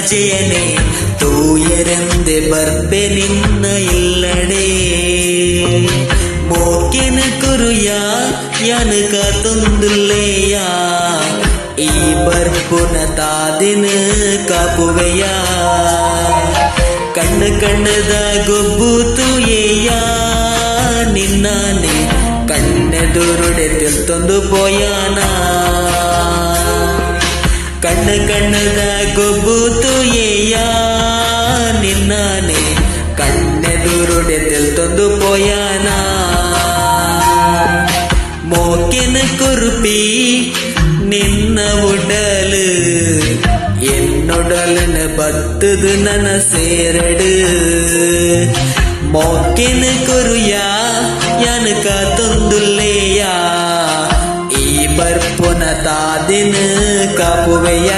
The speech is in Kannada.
ಜಯನೆ ತೂಯರೆಂದೆ ಬರ್ಬೆ ನಿನ್ನ ಇಲ್ಲಡೆ ಮೋಕೆನ ಕುರುಯ ಯನಕ ತೊಂದುಲ್ಲೆಯ ಈ ಬರ್ಪುನ ತಾದಿನ ಕಾಪುವೆಯ ಕಣ್ಣು ಕಣ್ಣದ ಗೊಬ್ಬು ತೂಯೇಯ ನಿನ್ನಾನೆ ಕಣ್ಣೆದುರುಡೆ ತಿಳ್ತೊಂದು ಪೋಯಾನ ಕಣ್ಣು ಕಣ್ಣದ ಗೊಬ್ಬು ತೂಯೇಯ ನಿನ್ನಾನೆ ಕಣ್ಣೆದುರುಡೆ ತಿಳ್ತೊಂದು ಪೋಯಾನ ಮೋಕೆನ ಕುರುಪಿ ನಿನ್ನ ಉಡಲು என்னுடலன பத்துது நன சேரடு மோக்கின குருயா எனக்க தொந்துல்லையா ಈ ಬರ್ಪುನ ತಾದಿನ ಕಾಪುವೆಯ